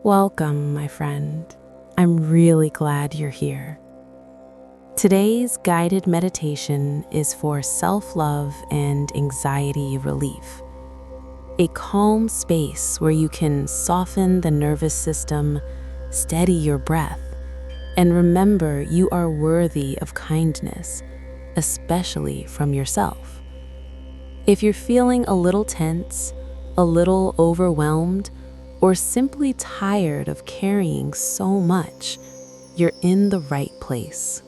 Welcome, my friend. I'm really glad you're here. Today's guided meditation is for self-love and anxiety relief. A calm space where you can soften the nervous system, steady your breath, and remember you are worthy of kindness, especially from yourself. If you're feeling a little tense, a little overwhelmed, or simply tired of carrying so much, you're in the right place.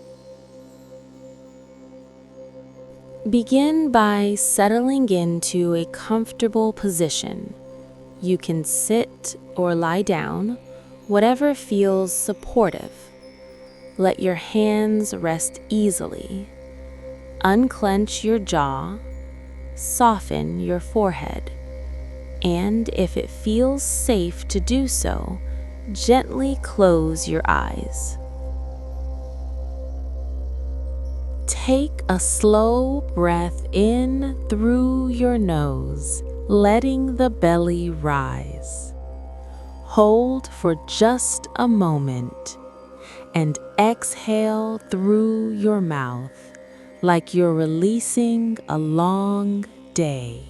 Begin by settling into a comfortable position. You can sit or lie down, whatever feels supportive. Let your hands rest easily. Unclench your jaw, soften your forehead, and if it feels safe to do so, gently close your eyes. Take a slow breath in through your nose, letting the belly rise. Hold for just a moment and exhale through your mouth like you're releasing a long day.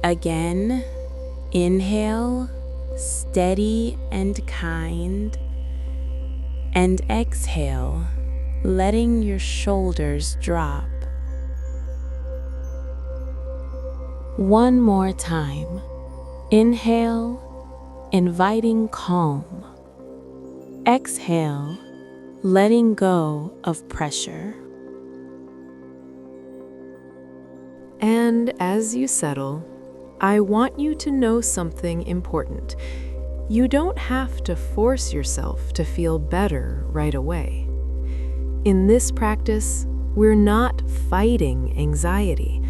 Again, inhale, steady and kind, and exhale, letting your shoulders drop. One more time. Inhale, inviting calm. Exhale, letting go of pressure. And as you settle, I want you to know something important. You don't have to force yourself to feel better right away. In this practice, we're not fighting anxiety.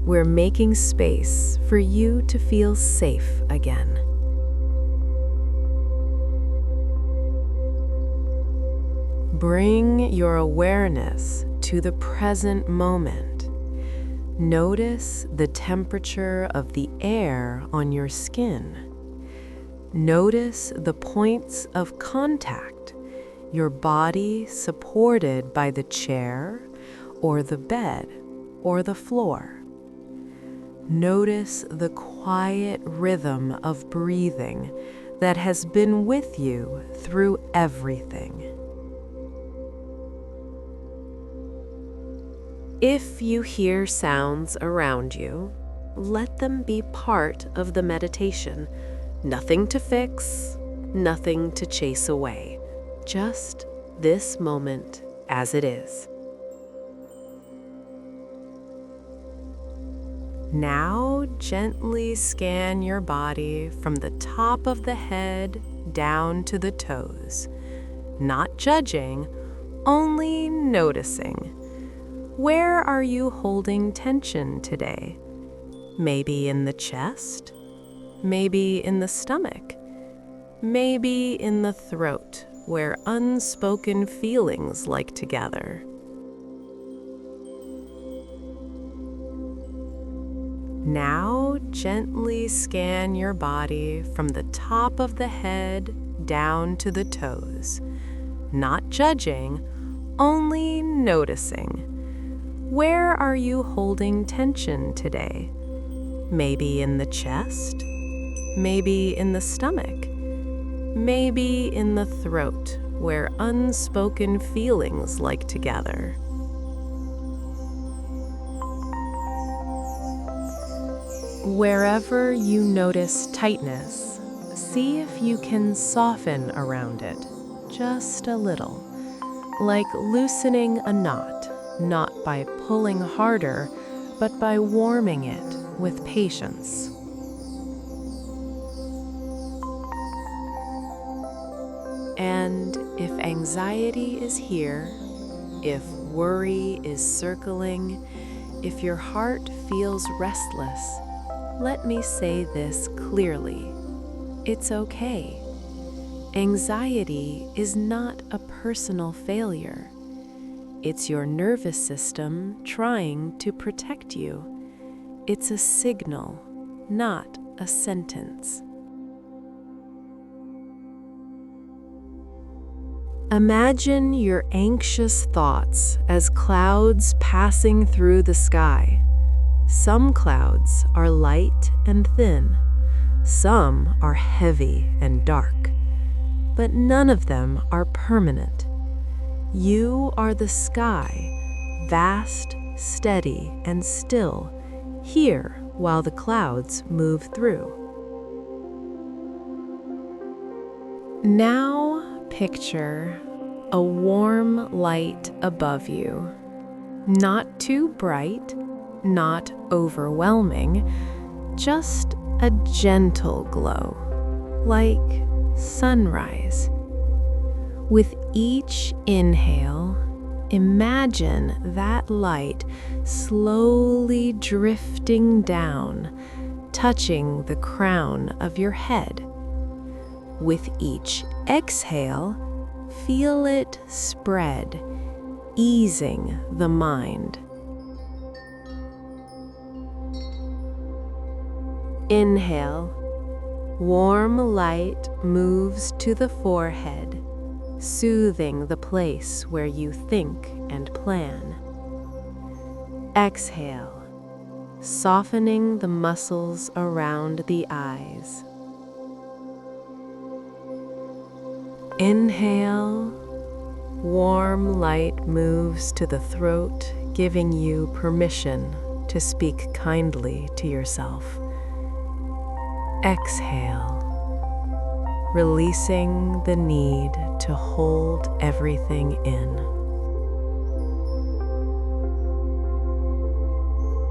We're making space for you to feel safe again. Bring your awareness to the present moment. Notice the temperature of the air on your skin. Notice the points of contact, your body supported by the chair or the bed or the floor. Notice the quiet rhythm of breathing that has been with you through everything. If you hear sounds around you, let them be part of the meditation. Nothing to fix, nothing to chase away. Just this moment as it is. Now gently scan your body from the top of the head down to the toes. Not judging, only noticing. Where are you holding tension today? Maybe in the chest? Maybe in the stomach? Maybe in the throat, where unspoken feelings like to gather? Now gently scan your body from the top of the head down to the toes. Not judging, only noticing. Where are you holding tension today? Maybe in the chest? Maybe in the stomach? Maybe in the throat, where unspoken feelings like to gather? Wherever you notice tightness, see if you can soften around it, just a little, like loosening a knot. Not by pulling harder, but by warming it with patience. And if anxiety is here, if worry is circling, if your heart feels restless, let me say this clearly. It's okay. Anxiety is not a personal failure. It's your nervous system trying to protect you. It's a signal, not a sentence. Imagine your anxious thoughts as clouds passing through the sky. Some clouds are light and thin. Some are heavy and dark. But none of them are permanent. You are the sky, vast, steady, and still, here while the clouds move through. Now picture a warm light above you. Not too bright, not overwhelming, just a gentle glow, like sunrise. With each inhale, imagine that light slowly drifting down, touching the crown of your head. With each exhale, feel it spread, easing the mind. Inhale. Warm light moves to the forehead, soothing the place where you think and plan. Exhale, softening the muscles around the eyes. Inhale, warm light moves to the throat, giving you permission to speak kindly to yourself. Exhale, releasing the need to hold everything in.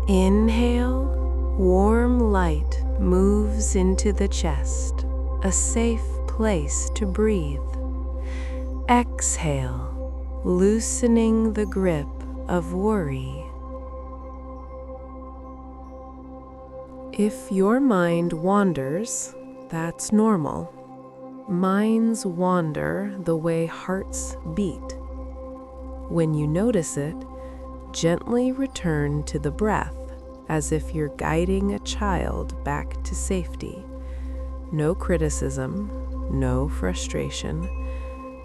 Inhale, warm light moves into the chest, a safe place to breathe. Exhale, loosening the grip of worry. If your mind wanders, that's normal. Minds wander the way hearts beat. When you notice it, gently return to the breath as if you're guiding a child back to safety. No criticism, no frustration,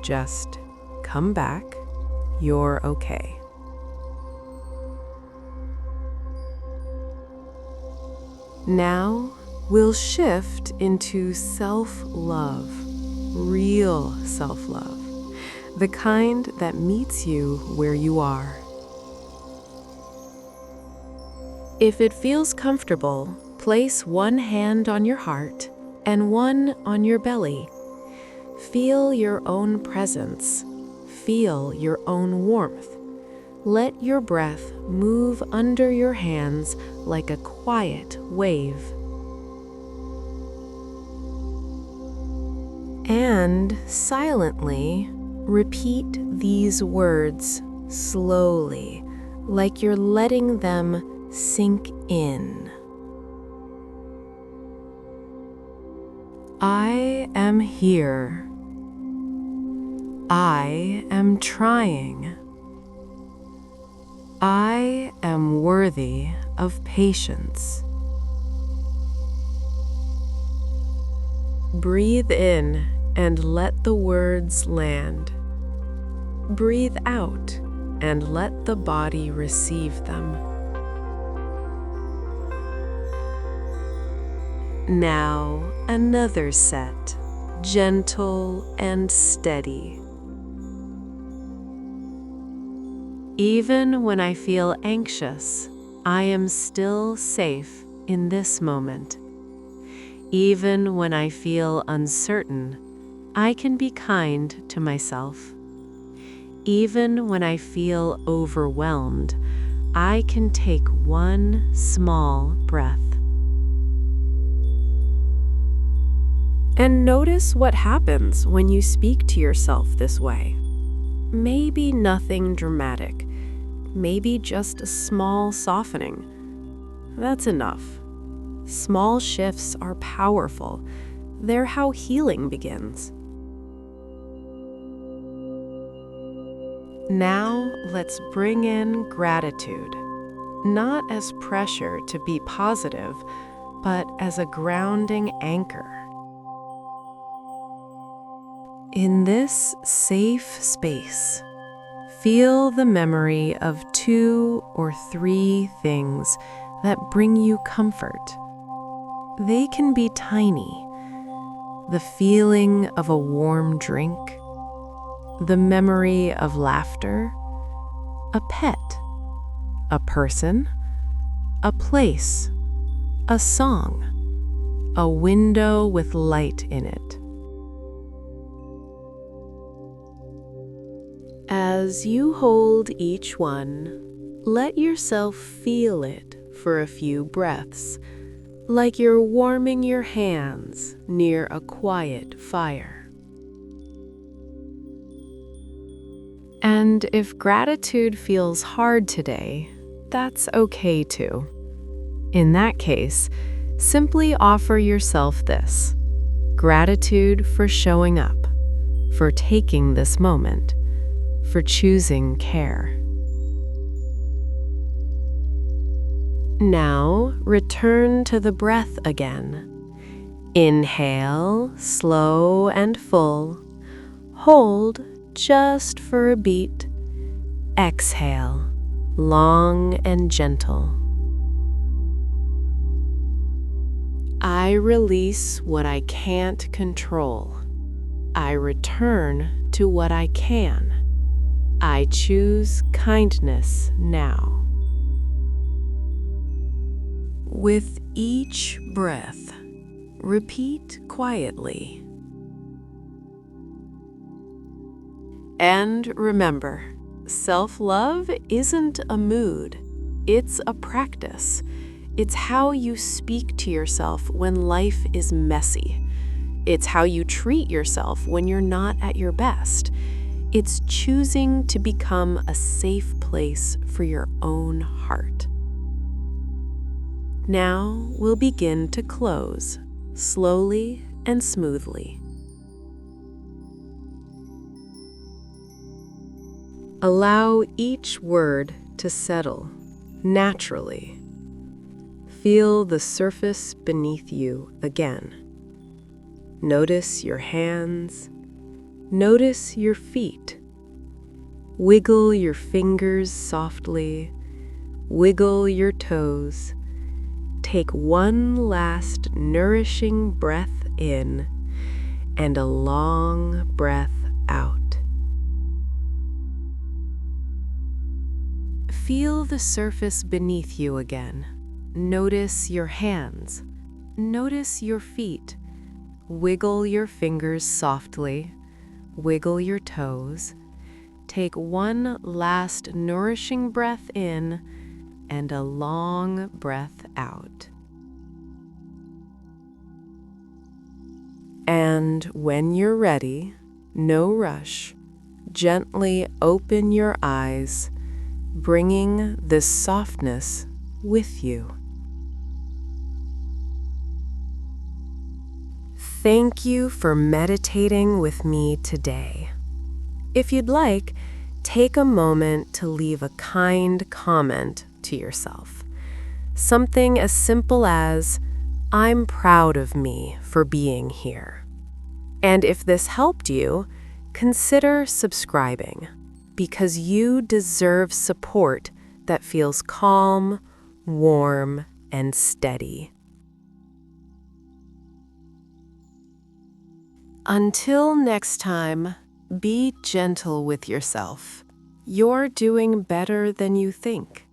just come back, you're okay. Now we'll shift into self-love, real self-love, the kind that meets you where you are. If it feels comfortable, place one hand on your heart and one on your belly. Feel your own presence. Feel your own warmth. Let your breath move under your hands like a quiet wave. And silently repeat these words slowly, like you're letting them sink in. I am here. I am trying. I am worthy of patience. Breathe in and let the words land. Breathe out and let the body receive them. Now another set, gentle and steady. Even when I feel anxious, I am still safe in this moment. Even when I feel uncertain, I can be kind to myself. Even when I feel overwhelmed, I can take one small breath. And notice what happens when you speak to yourself this way. Maybe nothing dramatic. Maybe just a small softening. That's enough. Small shifts are powerful. They're how healing begins. Now let's bring in gratitude. Not as pressure to be positive, but as a grounding anchor. In this safe space, feel the memory of 2 or 3 things that bring you comfort. They can be tiny. The feeling of a warm drink, the memory of laughter, a pet, a person, a place, a song, a window with light in it. As you hold each one, let yourself feel it for a few breaths, like you're warming your hands near a quiet fire. And if gratitude feels hard today, that's okay too. In that case, simply offer yourself this: gratitude for showing up, for taking this moment, for choosing care. Now, return to the breath again. Inhale, slow and full. Hold just for a beat. Exhale, long and gentle. I release what I can't control. I return to what I can. I choose kindness now. With each breath, repeat quietly. And remember, self-love isn't a mood, it's a practice. It's how you speak to yourself when life is messy. It's how you treat yourself when you're not at your best. It's choosing to become a safe place for your own heart. Now we'll begin to close, slowly and smoothly. Allow each word to settle naturally. Feel the surface beneath you again. Notice your hands. Notice your feet. Wiggle your fingers softly. Wiggle your toes. Take one last nourishing breath in and a long breath out. Feel the surface beneath you again. Notice your hands. Notice your feet. Wiggle your fingers softly. Wiggle your toes. Take one last nourishing breath in and a long breath out. And when you're ready, no rush, gently open your eyes, bringing this softness with you. Thank you for meditating with me today. If you'd like, take a moment to leave a kind comment to yourself. Something as simple as, "I'm proud of me for being here." And if this helped you, consider subscribing, because you deserve support that feels calm, warm, and steady. Until next time, be gentle with yourself. You're doing better than you think.